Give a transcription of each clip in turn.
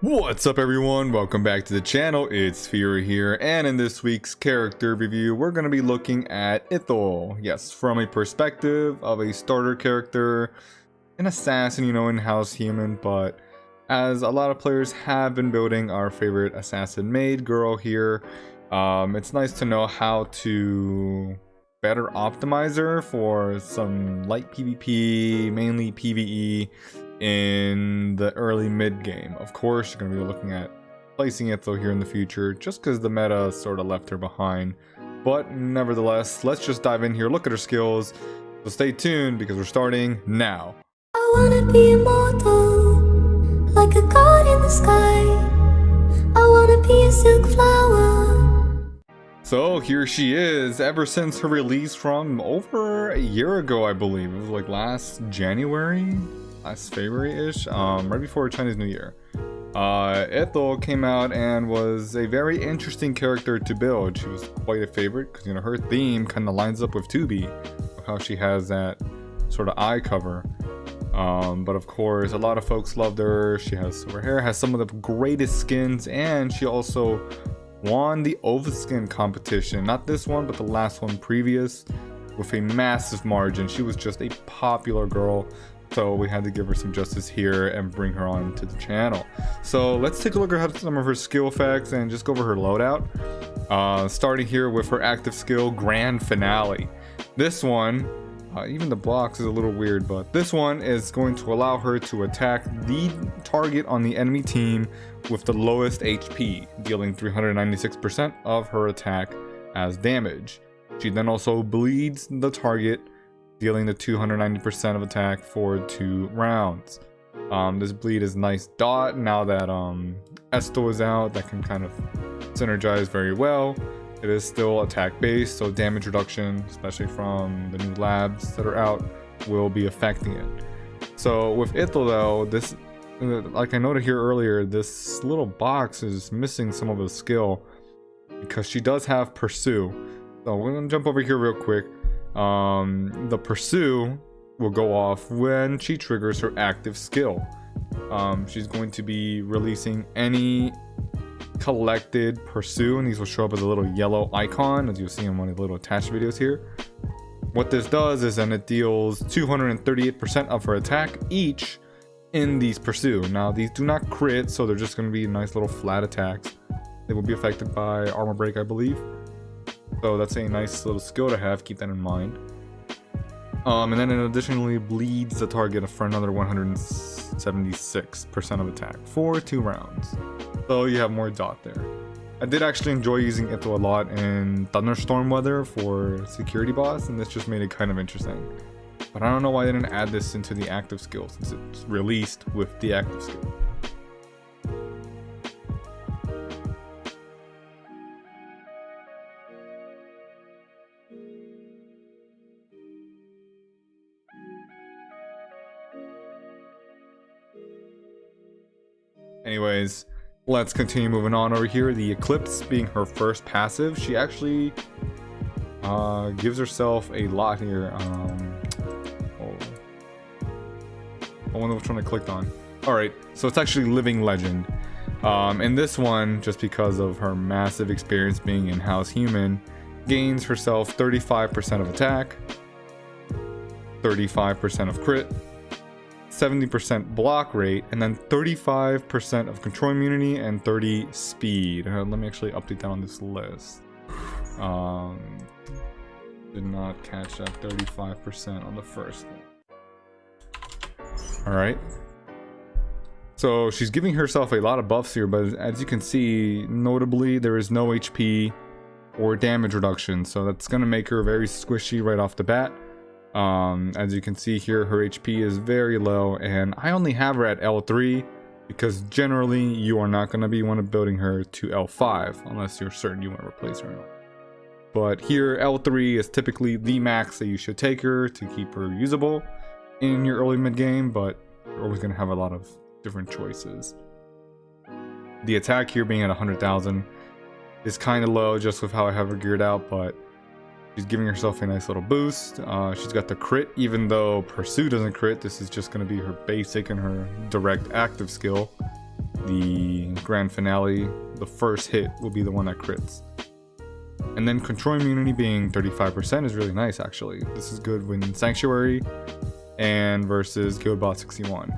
What's up everyone, welcome back to the channel. It's Fury here, and in this week's character review we're going to be looking at Ithil. Yes, from a perspective of a starter character, an assassin, in-house human, but as a lot of players have been building our favorite assassin maid girl here, it's nice to know how to better optimize her for some light PvP, mainly PvE, in the early mid game. Of course, you're going to be looking at placing Ithil here in the future, just because the meta sort of left her behind. But nevertheless, let's just dive in here, look at her skills. So stay tuned because we're starting now. I wanna be immortal, like a god in the sky. I wanna be a silk flower. So here she is, ever since her release from over a year ago, I believe. It was like last January? Last February-ish, right before Chinese New Year. Ithil came out and was a very interesting character to build. She was quite a favorite because her theme kind of lines up with 2B, how she has that sort of eye cover. But of course, a lot of folks loved her. She has silver hair, has some of the greatest skins, and she also won the overskin competition. Not this one, but the last one previous, with a massive margin. She was just a popular girl. So we had to give her some justice here and bring her on to the channel. So let's take a look at some of her skill effects and just go over her loadout. Starting here with her active skill, Grand Finale. This one, even the blocks is a little weird, but this one is going to allow her to attack the target on the enemy team with the lowest HP, dealing 396% of her attack as damage. She then also bleeds the target, dealing the 290% of attack for 2 rounds. This bleed is nice dot now that Ithil is out. That can kind of synergize very well. It is still attack based, so damage reduction, especially from the new labs that are out, will be affecting it. So with Ithil though, this, like I noted here earlier, this little box is missing some of the skill because she does have Pursue. So we're gonna jump over here real quick. The Pursue will go off when she triggers her active skill. She's going to be releasing any collected Pursue, and these will show up as a little yellow icon, as you'll see in one of the little attached videos here. What this does is then it deals 238% of her attack each in these Pursue. Now these do not crit, so they're just going to be nice little flat attacks. They will be affected by armor break, I believe. So that's a nice little skill to have, keep that in mind. And then it additionally bleeds the target for another 176% of attack for 2 rounds. So you have more dot there. I did actually enjoy using Ithil a lot in thunderstorm weather for security boss, and this just made it kind of interesting. But I don't know why they didn't add this into the active skill, since it's released with the active skill. Anyways, let's continue moving on over here. The Eclipse being her first passive, she actually gives herself a lot here. I wonder which one I clicked on. Alright, so it's actually Living Legend. And this one, just because of her massive experience being in-house human, gains herself 35% of attack, 35% of crit, 70% block rate, and then 35% of control immunity and 30 speed. Let me actually update that on this list. Did not catch that 35% on the first one. Alright. So she's giving herself a lot of buffs here, but as you can see, notably there is no HP or damage reduction, so that's going to make her very squishy right off the bat. As you can see here, her HP is very low, and I only have her at L3 because generally you are not going to be building her to L5 unless you're certain you want to replace her. But here L3 is typically the max that you should take her to keep her usable in your early mid game, but you're always going to have a lot of different choices. The attack here being at 100,000 is kind of low just with how I have her geared out, but she's giving herself a nice little boost. She's got the crit, even though Pursue doesn't crit. This is just going to be her basic and her direct active skill. the grand finale, the first hit will be the one that crits. And then control immunity being 35% is really nice actually. This is good when Sanctuary and versus Guildbot 61.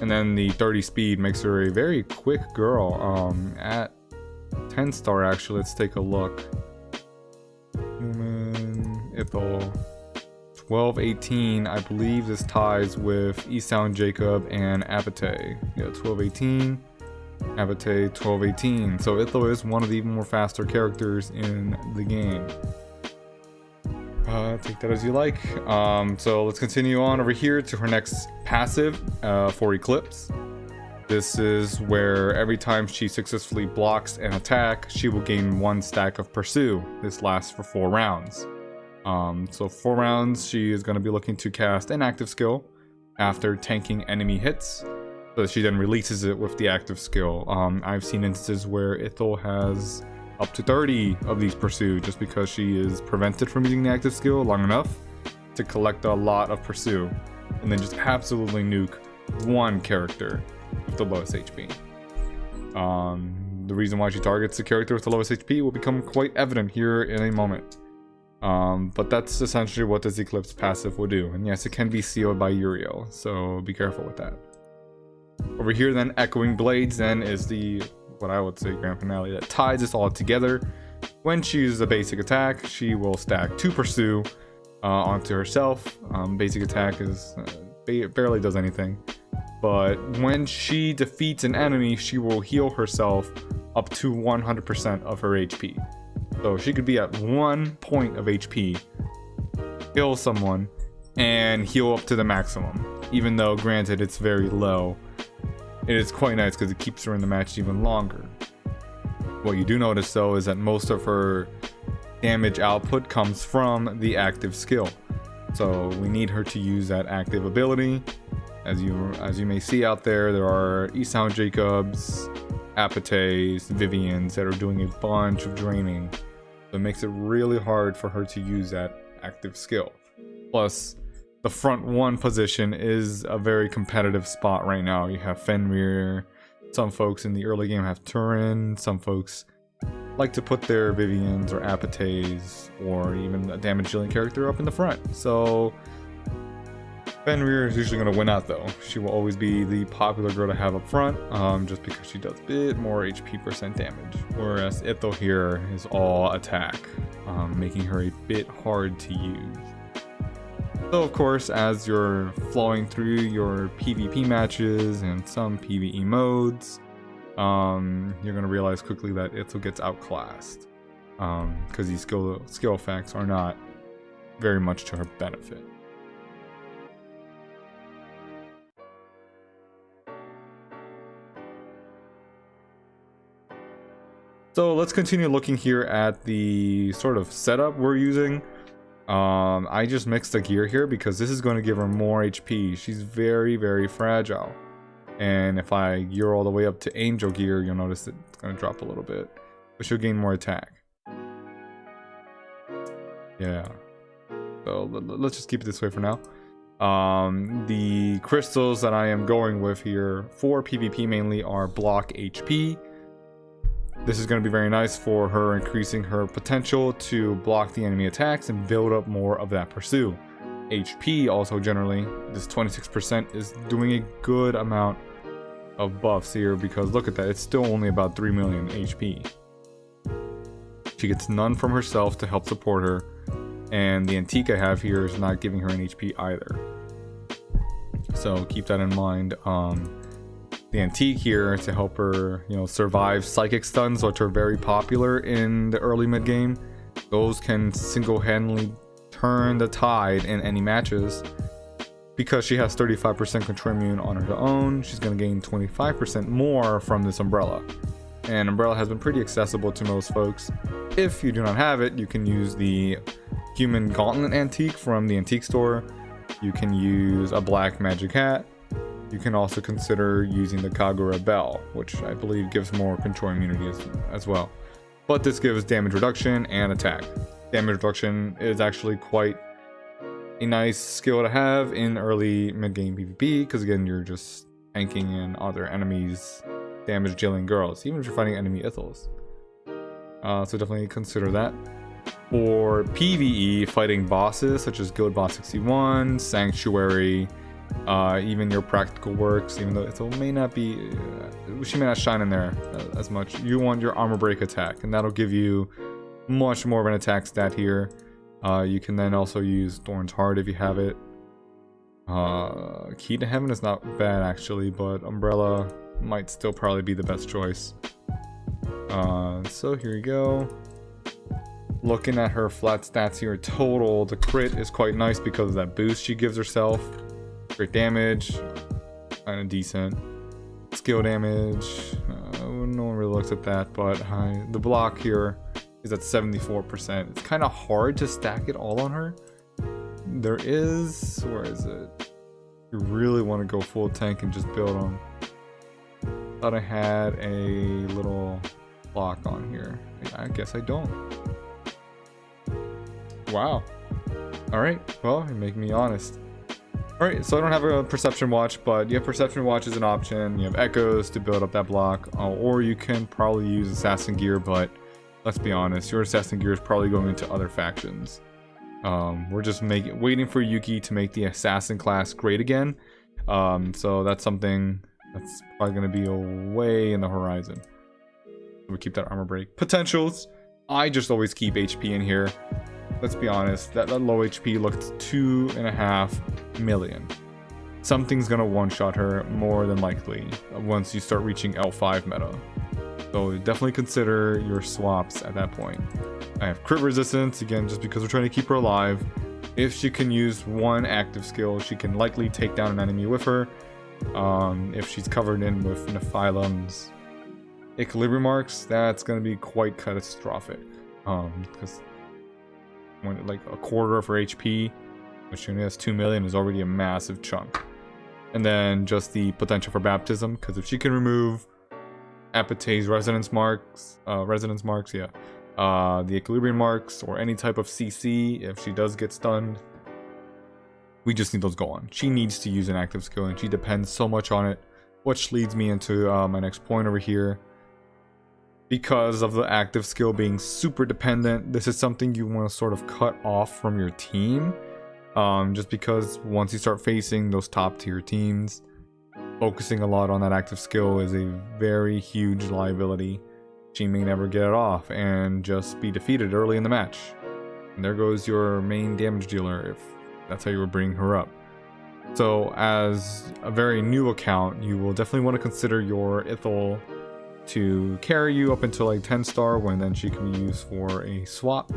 And then the 30 speed makes her a very quick girl. At 10 star actually, let's take a look. Human, Ithil, 1218. I believe this ties with Ithil and Jacob and Abate. Yeah, 1218. Abate 1218. So Ithil is one of the even more faster characters in the game. Take that as you like. So let's continue on over here to her next passive for Eclipse. This is where every time she successfully blocks an attack, she will gain 1 stack of Pursue. This lasts for 4 rounds. So 4 rounds, she is going to be looking to cast an active skill after tanking enemy hits. So she then releases it with the active skill. I've seen instances where Ithil has up to 30 of these Pursue just because she is prevented from using the active skill long enough to collect a lot of Pursue and then just absolutely nuke one character with the lowest HP. The reason why she targets the character with the lowest HP will become quite evident here in a moment. But that's essentially what this Eclipse passive will do. And yes, it can be sealed by Uriel, so be careful with that. Over here then, Echoing Blades then is the, what I would say, grand finale that ties this all together. When she uses a basic attack, she will stack 2 Pursue onto herself. Basic attack is barely does anything. But when she defeats an enemy, she will heal herself up to 100% of her HP. So she could be at 1 point of HP, heal someone, and heal up to the maximum. Even though, granted, it's very low. It is quite nice because it keeps her in the match even longer. What you do notice though is that most of her damage output comes from the active skill. So we need her to use that active ability. As you may see out there, there are Ithil Jacobs, Apates, Vivians that are doing a bunch of draining. So it makes it really hard for her to use that active skill. Plus, the front 1 position is a very competitive spot right now. You have Fenrir, some folks in the early game have Turin, some folks like to put their Vivians or Apates or even a damage dealing character up in the front. So Fenrir is usually going to win out though. She will always be the popular girl to have up front, just because she does a bit more HP % damage. Whereas Ithil here is all attack, making her a bit hard to use. So of course, as you're flowing through your PvP matches and some PvE modes, you're going to realize quickly that Ithil gets outclassed, because these skill effects are not very much to her benefit. So let's continue looking here at the sort of setup we're using. I just mixed the gear here because this is going to give her more HP. She's very, very fragile. And if I gear all the way up to Angel gear, you'll notice that it's going to drop a little bit. But she'll gain more attack. Yeah. So let's just keep it this way for now. The crystals that I am going with here for PvP mainly are block HP. This is going to be very nice for her, increasing her potential to block the enemy attacks and build up more of that Pursue. HP also generally, this 26% is doing a good amount of buffs here because look at that, it's still only about 3 million HP. She gets none from herself to help support her, and the antique I have here is not giving her an HP either. So keep that in mind. The antique here to help her, survive psychic stuns, which are very popular in the early mid game. Those can single-handedly turn the tide in any matches. Because she has 35% control immune on her own, she's going to gain 25% more from this umbrella. And umbrella has been pretty accessible to most folks. If you do not have it, you can use the human gauntlet antique from the antique store. You can use a black magic hat. You can also consider using the Kagura Bell, which I believe gives more control immunity as well. But this gives damage reduction and attack. Damage reduction is actually quite a nice skill to have in early mid-game PvP, because again, you're just tanking in other enemies damage dealing girls, even if you're fighting enemy Ithils. So definitely consider that. For PvE, fighting bosses such as Guild Boss 61, Sanctuary, even your practical works, even though Ithil may not be, she may not shine in there as much. You want your armor break attack, and that'll give you much more of an attack stat here. You can then also use Thorn's Heart if you have it. Key to Heaven is not bad actually, but Umbrella might still probably be the best choice. So here you go. Looking at her flat stats here, total, the crit is quite nice because of that boost she gives herself. Crit damage, kind of decent. Skill damage, no one really looks at that, but the block here is at 74%. It's kind of hard to stack it all on her. There is, where is it? You really want to go full tank and just build them. Thought I had a little block on here. I guess I don't. Wow. Alright, well, you're making me honest. Alright, so I don't have a Perception Watch, but you have Perception Watch as an option. You have Echoes to build up that block, or you can probably use Assassin Gear, but let's be honest, your Assassin Gear is probably going into other factions. We're just waiting for Yuki to make the Assassin class great again. So that's something that's probably going to be way in the horizon. We keep that armor break. Potentials, I just always keep HP in here. Let's be honest, that low HP looked 2.5 million. Something's gonna one-shot her more than likely once you start reaching L5 meta. So definitely consider your swaps at that point. I have crit resistance, again, just because we're trying to keep her alive. If she can use one active skill, she can likely take down an enemy with her. If she's covered in with Nephilum's equilibrium marks, that's gonna be quite catastrophic. Because when like a quarter of her HP, which she only has 2 million, is already a massive chunk. And then just the potential for baptism, because if she can remove Apate's resonance marks, the equilibrium marks, or any type of CC, if she does get stunned, we just need those going. She needs to use an active skill, and she depends so much on it, which leads me into my next point over here. Because of the active skill being super dependent, this is something you want to sort of cut off from your team. Just because once you start facing those top tier teams, focusing a lot on that active skill is a very huge liability. She may never get it off and just be defeated early in the match. And there goes your main damage dealer, if that's how you were bringing her up. So as a very new account, you will definitely want to consider your Ithil to carry you up until like 10 star, when then she can be used for a swap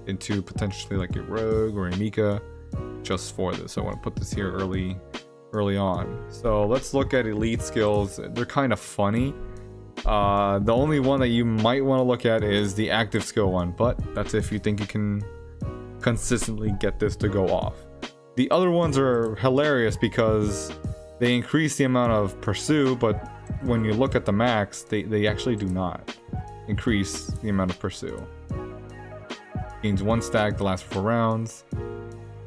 into potentially like a rogue or a Mika, just for this. So I want to put this here early on. So let's look at elite skills. They're kind of funny. The only one that you might want to look at is the active skill one, but that's if you think you can consistently get this to go off. The other ones are hilarious because they increase the amount of pursue, but when you look at the max, they actually do not increase the amount of pursue. Gains 1 stack the last 4 rounds,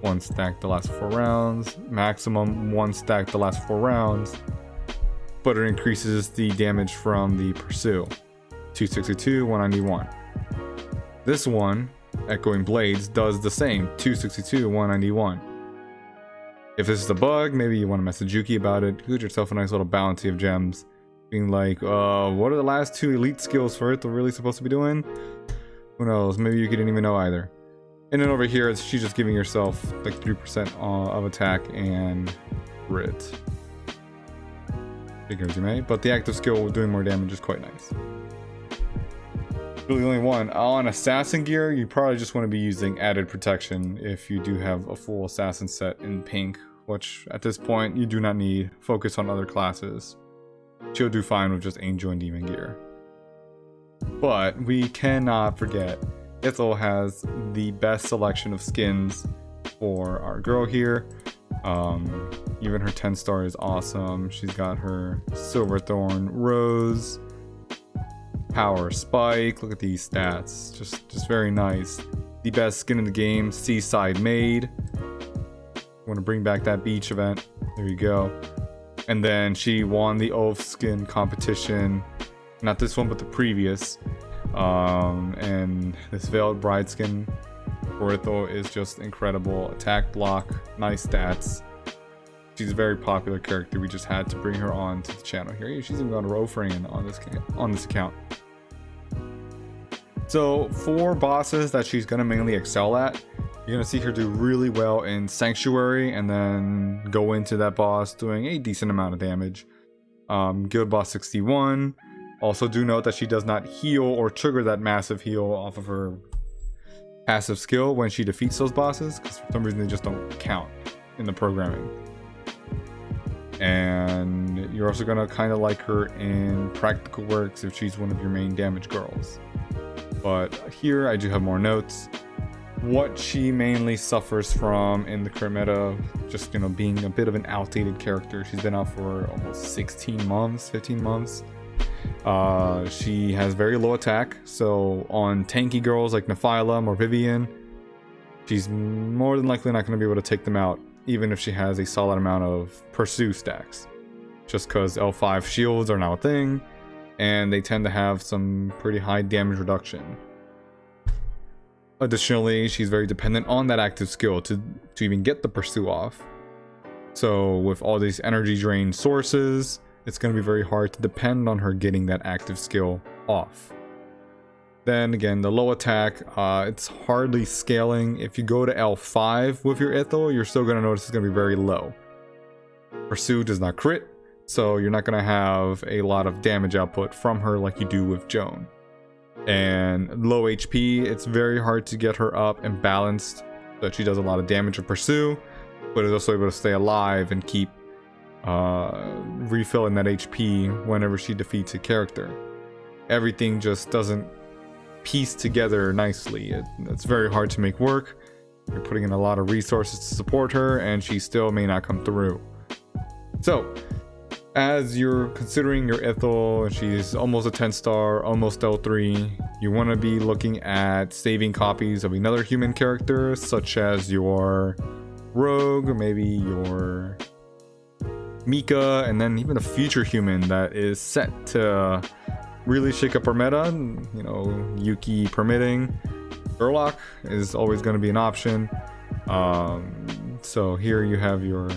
1 stack the last 4 rounds, maximum 1 stack the last 4 rounds, but it increases the damage from the pursue. 262, 191. This one, Echoing Blades, does the same, 262, 191. If this is a bug, maybe you want to message Yuki about it. Get yourself a nice little bounty of gems. Being like, what are the last 2 elite skills for it? They're really supposed to be doing? Who knows? Maybe you didn't even know either. And then over here, she's just giving herself like 3% of attack and crit. Figure as you may. But the active skill doing more damage is quite nice. Really the only one. On Assassin Gear, you probably just want to be using added protection if you do have a full Assassin set in pink, which at this point you do not need. Focus on other classes. She'll do fine with just Angel and Demon Gear. But we cannot forget, Ithil has the best selection of skins for our girl here. Even her 10 star is awesome. She's got her Silverthorn Rose, Power Spike. Look at these stats, just very nice. The best skin in the game, Seaside Maid. Want to bring back that beach event. There you go. And then she won the oath skin competition, not this one but the previous. And this veiled bride skin for Ithil is just incredible. Attack, block, nice stats. She's a very popular character. We just had to bring her on to the channel here. She's even got a Rofran on this account. So for bosses that she's gonna mainly excel at, you're gonna see her do really well in Sanctuary, and then go into that boss doing a decent amount of damage. Guild boss 61. Also do note that she does not heal or trigger that massive heal off of her passive skill when she defeats those bosses, because for some reason they just don't count in the programming. And you're also gonna kind of like her in Practical Works if she's one of your main damage girls. But here I do have more notes. What she mainly suffers from in the current meta, just being a bit of an outdated character. She's been out for almost 16 months, 15 months. She has very low attack, so on tanky girls like Nephilim or Vivian, she's more than likely not going to be able to take them out, even if she has a solid amount of pursue stacks, just because L5 shields are now a thing, and they tend to have some pretty high damage reduction. Additionally, she's very dependent on that active skill to even get the pursue off. So with all these energy drain sources, it's going to be very hard to depend on her getting that active skill off. Then again, the low attack, it's hardly scaling. If you go to L5 with your Ithil, you're still going to notice it's going to be very low. Pursue does not crit, so you're not going to have a lot of damage output from her like you do with Joan. And low HP, it's very hard to get her up and balanced so that she does a lot of damage with Pursue, but is also able to stay alive and keep refilling that HP whenever she defeats a character. Everything just doesn't piece together nicely. It's very hard to make work. You're putting in a lot of resources to support her, and she still may not come through. So as you're considering your Ithil, and she's almost a 10-star, almost L3, you want to be looking at saving copies of another human character, such as your Rogue, or maybe your Mika, and then even a future human that is set to really shake up our meta, Yuki permitting. Gerlach is always going to be an option. So here you have your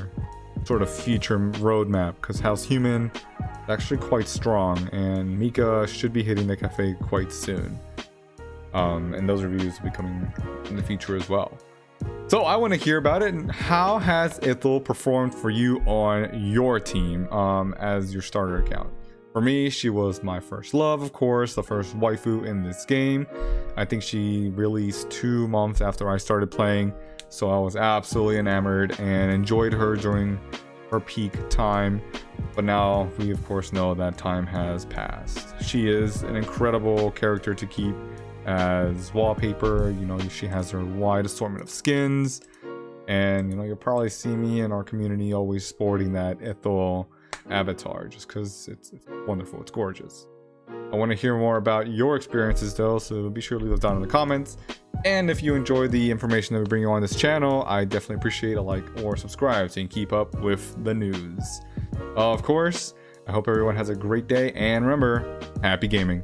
sort of future roadmap, because House Human is actually quite strong, and Mika should be hitting the cafe quite soon. And those reviews will be coming in the future as well. So I want to hear about it. How has Ithil performed for you on your team as your starter account? For me, she was my first love, of course, the first waifu in this game. I think she released 2 months after I started playing, so I was absolutely enamored and enjoyed her during her peak time. But now we of course know that time has passed. She is an incredible character to keep as wallpaper. She has her wide assortment of skins, and you'll probably see me in our community always sporting that Ithil avatar, just because it's wonderful, it's gorgeous. I want to hear more about your experiences though, so be sure to leave those down in the comments. And if you enjoy the information that we bring you on this channel, I definitely appreciate a like or subscribe so you can keep up with the news. Of course, I hope everyone has a great day, and remember, happy gaming.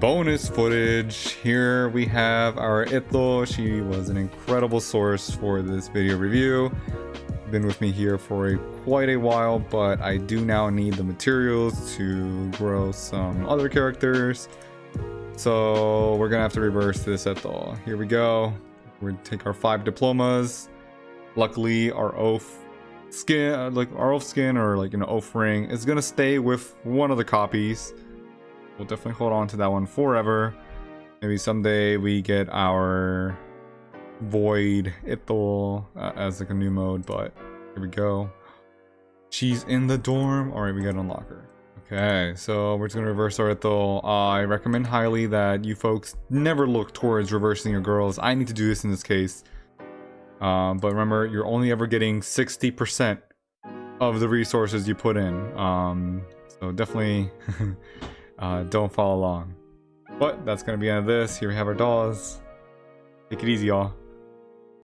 Bonus footage. Here we have our Ithil. She was an incredible source for this video review. been with me here for quite a while, but I do now need the materials to grow some other characters. So we're gonna have to reverse this Ithil. Here we go. We're gonna take our 5 diplomas. Luckily, our oath skin, or like an oath ring, is gonna stay with one of the copies. We'll definitely hold on to that one forever. Maybe someday we get our Void Ithil as like a new mode, but here we go. She's in the dorm. All right, we gotta unlock her. Okay, so we're just gonna reverse our Ithil. I recommend highly that you folks never look towards reversing your girls. I need to do this in this case. But remember, you're only ever getting 60% of the resources you put in. So definitely don't follow along. But that's gonna be the end of this. Here we have our dolls. Take it easy, y'all.